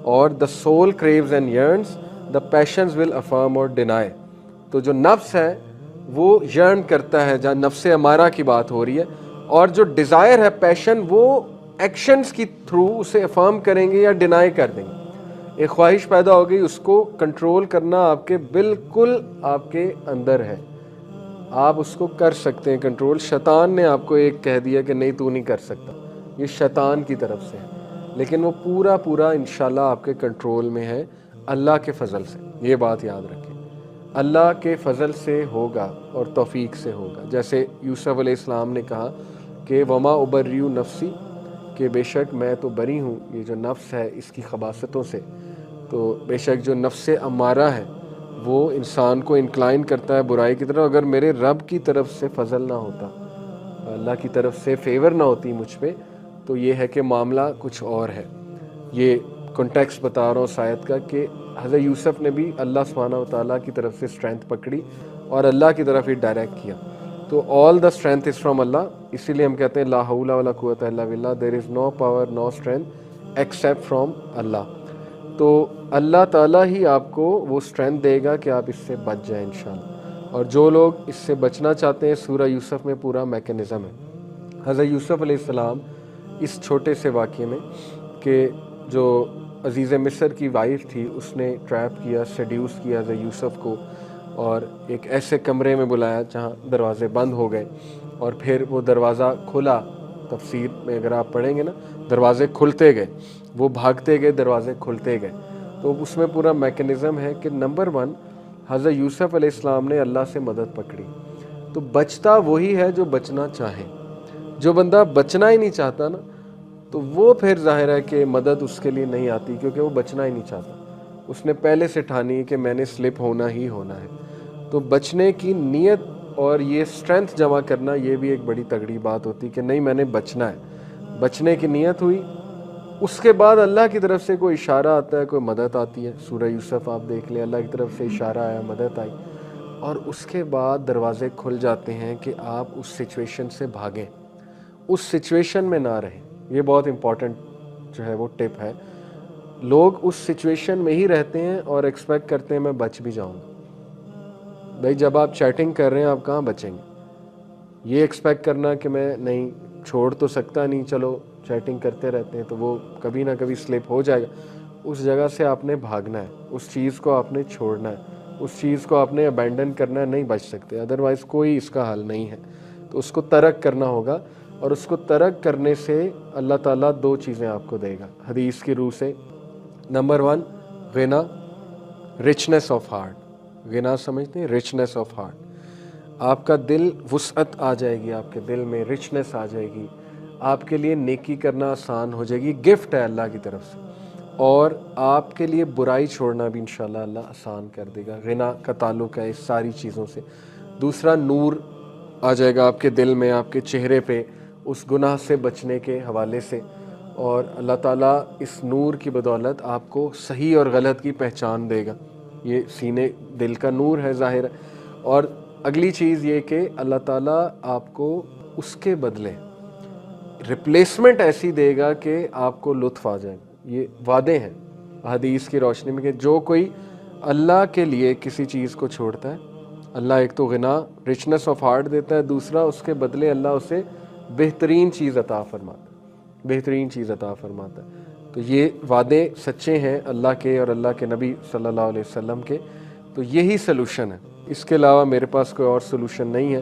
اور the soul craves and yearns, the passions will affirm or deny. تو جو نفس ہے وہ یرن کرتا ہے، جہاں نفس امارہ کی بات ہو رہی ہے، اور جو ڈیزائر ہے، پیشن، وہ ایکشنز کی تھرو اسے افرم کریں گے یا ڈینائی کر دیں گے. ایک خواہش پیدا ہو گئی، اس کو کنٹرول کرنا آپ کے بالکل آپ کے اندر ہے، آپ اس کو کر سکتے ہیں کنٹرول. شیطان نے آپ کو ایک کہہ دیا کہ نہیں تو نہیں کر سکتا، یہ شیطان کی طرف سے ہے، لیکن وہ پورا انشاءاللہ آپ کے کنٹرول میں ہے اللہ کے فضل سے. یہ بات یاد رکھیں، اللہ کے فضل سے ہوگا اور توفیق سے ہوگا. جیسے یوسف علیہ السلام نے کہا کہ وما ابریء نفسی، کہ بے شک میں تو بری ہوں یہ جو نفس ہے اس کی خباثتوں سے. تو بے شک جو نفس امارہ ہے وہ انسان کو انکلائن کرتا ہے برائی کی طرف. اگر میرے رب کی طرف سے فضل نہ ہوتا، اللہ کی طرف سے فیور نہ ہوتی مجھ پہ، تو یہ ہے کہ معاملہ کچھ اور ہے. یہ کنٹیکسٹ بتا رہا ہوں اس آیت کا کہ حضرت یوسف نے بھی اللہ سبحانہ و تعالیٰ کی طرف سے اسٹرینتھ پکڑی اور اللہ کی طرف ہی ڈائریکٹ کیا. تو آل دا اسٹرینتھ از فرام اللہ. اسی لیے ہم کہتے ہیں لا حول ولا قوت الا باللہ، there is no power no strength except from Allah. تو اللہ تعالیٰ ہی آپ کو وہ اسٹرینتھ دے گا کہ آپ اس سے بچ جائیں انشاءاللہ. اور جو لوگ اس سے بچنا چاہتے ہیں، سورہ یوسف میں پورا میکینزم ہے. حضرت یوسف علیہ السلام اس چھوٹے سے واقعے میں کہ جو عزیز مصر کی وائف تھی، اس نے ٹریپ کیا، سیڈیوس کیا حضرت یوسف کو، اور ایک ایسے کمرے میں بلایا جہاں دروازے بند ہو گئے، اور پھر وہ دروازہ کھلا. تفسیر میں اگر آپ پڑھیں گے نا، دروازے کھلتے گئے، وہ بھاگتے گئے، دروازے کھلتے گئے. تو اس میں پورا میکینزم ہے کہ نمبر 1 حضرت یوسف علیہ السلام نے اللہ سے مدد پکڑی. تو بچتا وہی ہے جو بچنا چاہے. جو بندہ بچنا ہی نہیں چاہتا نا، تو وہ پھر ظاہر ہے کہ مدد اس کے لیے نہیں آتی، کیونکہ وہ بچنا ہی نہیں چاہتا. اس نے پہلے سے ٹھانی کہ میں نے سلپ ہونا ہی ہونا ہے. تو بچنے کی نیت اور یہ اسٹرینتھ جمع کرنا، یہ بھی ایک بڑی تگڑی بات ہوتی کہ نہیں میں نے بچنا ہے. بچنے کی نیت ہوئی، اس کے بعد اللہ کی طرف سے کوئی اشارہ آتا ہے، کوئی مدد آتی ہے. سورہ یوسف آپ دیکھ لیں، اللہ کی طرف سے اشارہ آیا، مدد آئی، اور اس کے بعد دروازے کھل جاتے ہیں کہ آپ اس سچویشن سے بھاگیں، اس سچویشن میں نہ رہیں. یہ بہت امپورٹنٹ جو ہے وہ ٹپ ہے. لوگ اس سچویشن میں ہی رہتے ہیں اور ایکسپیکٹ کرتے ہیں میں بچ بھی جاؤں گا. بھائی جب آپ چیٹنگ کر رہے ہیں آپ کہاں بچیں گے؟ یہ ایکسپیکٹ کرنا کہ میں نہیں چھوڑ تو سکتا نہیں، چلو چیٹنگ کرتے رہتے ہیں، تو وہ کبھی نہ کبھی سلپ ہو جائے گا. اس جگہ سے آپ نے بھاگنا ہے، اس چیز کو آپ نے چھوڑنا ہے، اس چیز کو آپ نے ابینڈن کرنا ہے. نہیں بچ سکتے، ادروائز کوئی اس کا حل نہیں ہے. تو اس کو ترک کرنا ہوگا، اور اس کو ترک کرنے سے اللہ تعالیٰ 2 چیزیں آپ کو دے گا حدیث کی روح سے. نمبر 1 غنا، رچنس آف ہارٹ. غنا سمجھتے ہیں؟ Richness of heart. آپ کا دل وسعت آ جائے گی، آپ کے دل میں رچنس آ جائے گی، آپ کے لیے نیکی کرنا آسان ہو جائے گی. گفٹ ہے اللہ کی طرف سے. اور آپ کے لیے برائی چھوڑنا بھی انشاءاللہ اللہ آسان کر دے گا. غنا کا تعلق ہے اس ساری چیزوں سے. دوسرا، نور آ جائے گا آپ کے دل میں، آپ کے چہرے پہ، اس گناہ سے بچنے کے حوالے سے. اور اللہ تعالیٰ اس نور کی بدولت آپ کو صحیح اور غلط کی پہچان دے گا. یہ سینے دل کا نور ہے ظاہر ہے. اور اگلی چیز یہ کہ اللہ تعالیٰ آپ کو اس کے بدلے ریپلیسمنٹ ایسی دے گا کہ آپ کو لطف آ جائے. یہ وعدے ہیں حدیث کی روشنی میں کہ جو کوئی اللہ کے لیے کسی چیز کو چھوڑتا ہے، اللہ ایک تو غنا، رچنس آف ہارٹ دیتا ہے، دوسرا اس کے بدلے اللہ اسے بہترین چیز عطا فرماتا ہے، بہترین چیز عطا فرماتا ہے. تو یہ وعدے سچے ہیں اللہ کے اور اللہ کے نبی صلی اللہ علیہ وسلم کے. تو یہی سلوشن ہے، اس کے علاوہ میرے پاس کوئی اور سلوشن نہیں ہے.